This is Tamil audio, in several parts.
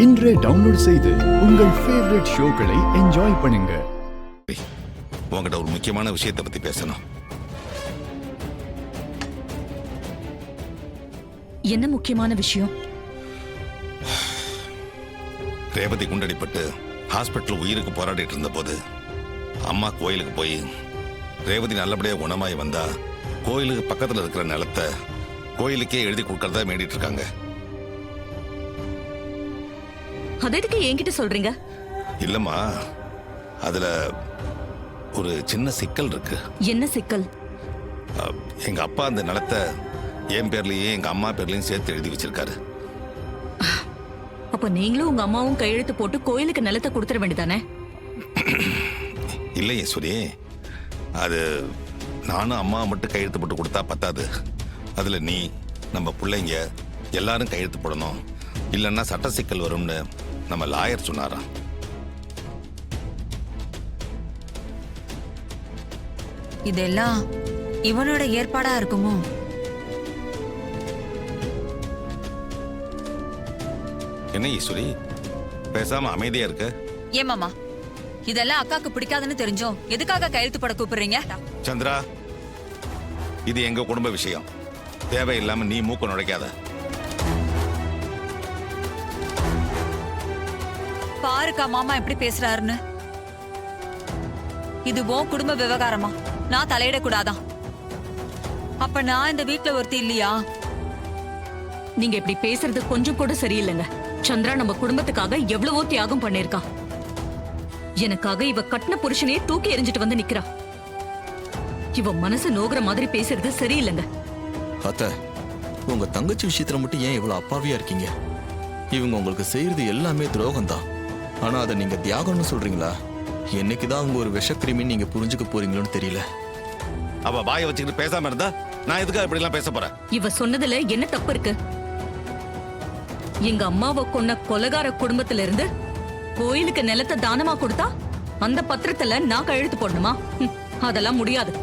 இன்றே டவுன்லோட் செய்து உங்கள் ஃபேவரட் ஷோக்களை என்ஜாய் பண்ணுங்க. உங்ககிட்ட ஒரு முக்கியமான விஷயத்தை பத்தி பேசணும். என்ன முக்கியமான விஷயம்? ரேவதி குண்டடிப்பட்டு ஹாஸ்பிட்டல் உயிருக்கு போராடிட்டு இருந்த போது அம்மா கோயிலுக்கு போய் ரேவதி நல்லபடியாக குணமாய் வந்தா கோயிலுக்கு பக்கத்தில் இருக்கிற நிலத்தை கோயிலுக்கே எழுதி கொடுக்கறதா வேண்டிட்டு இருக்காங்க. அது எதுக்கு என்கிட்ட சொல்றீங்க? இல்லம்மா, அதுல ஒரு சின்ன சிக்கல் இருக்கு. என்ன சிக்கல்? எங்க அப்பா அந்த நிலத்தை என் பேர்லயே எங்க அம்மா பேர்லயும் சேர்த்து எழுதி வச்சிருக்காரு. அப்ப நீங்களும் உங்க அம்மாவும் கையெழுத்து போட்டு கோயிலுக்கு நிலத்தை கொடுத்துட வேண்டியதானே? இல்லை ஈஸ்வரி, அது நானும் அம்மா மட்டும் கையெழுத்து போட்டு கொடுத்தா பத்தாது. அதுல நீ, நம்ம பிள்ளைங்க எல்லாரும் கையெழுத்து போடணும். இல்லைன்னா சட்ட சிக்கல் வரும்னு நம்ம லாயர் சொன்னாராம். இதெல்லாம் இவனோட ஏற்பாடா இருக்குமோ? என்ன ஈஸ்வரி, பேசாம அமைதியா இருக்க? ஏமாமா, இதெல்லாம் அக்காக்கு பிடிக்காதுன்னு தெரிஞ்சோம் எதுக்காக கையெழுத்து போட கூப்பிடுறீங்க? சந்திரா, இது எங்க குடும்ப விஷயம். தேவையில்லாம நீ மூக்க நுழைக்காத. பாருக்கா மாமா எப்படி பேசுறாருன்னு. இது உன் குடும்ப விவகாரமா? நான் தலையிடக்கூடாதான்? அப்ப நான் இந்த வீட்டுல ஒருத்தி இல்லையா? நீங்க இப்படி பேசுறது கொஞ்சம் கூட சரியில்லைங்க. சந்திரா நம்ம குடும்பத்துக்காக எவ்வளவோ தியாகம் பண்ணிருக்கா. எனக்காக இவ கட்டின புருஷனையே தூக்கி எறிஞ்சிட்டு வந்து நிக்கிறா. இவ மனசு நோகிற மாதிரி பேசுறது சரியில்லைங்க. அத்தை, உங்க தங்கச்சி விஷயத்துல மட்டும் ஏன் இவ்வளவு அப்பாவியா இருக்கீங்க? இவங்க உங்களுக்கு செய்யறது எல்லாமே துரோகம் தான். ஆனா அதை நீங்க தியாகம்னு சொல்றீங்களா? என்னைக்குதான் அவங்க ஒரு விஷக்கிருமின்னு நீங்க புரிஞ்சுக்க போறீங்களோன்னு தெரியல. அவ வாயை வச்சுக்கிட்டு பேசாம இருந்தா நான் எதுக்காக இப்படி எல்லாம் பேச போறேன்? இவ சொன்னதுல என்ன தப்பு இருக்கு? எங்க அம்மாவை கொன்ன கொலகார குடும்பத்துல இருந்து கோயிலுக்கு நிலத்தை தானமா கொடுத்தா அந்த பத்திரத்துல நான் கையெழுத்து போடணுமா? அதெல்லாம் முடியாது.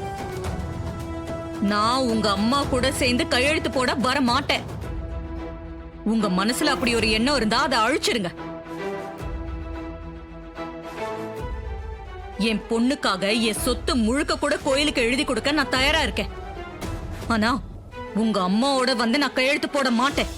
நான் உங்க அம்மா கூட சேர்ந்து கையெழுத்து போட வர மாட்டேன். உங்க மனசுல அப்படி ஒரு எண்ணம் இருந்தா அதை அழிச்சிருங்க. என் பொண்ணுக்காக என் சொத்து முழுக்க கூட கோயிலுக்கு எழுதி கொடுக்க நான் தயாரா இருக்கேன். ஆனா உங்க அம்மாவோட வந்து நான் கையெழுத்து போட மாட்டேன்.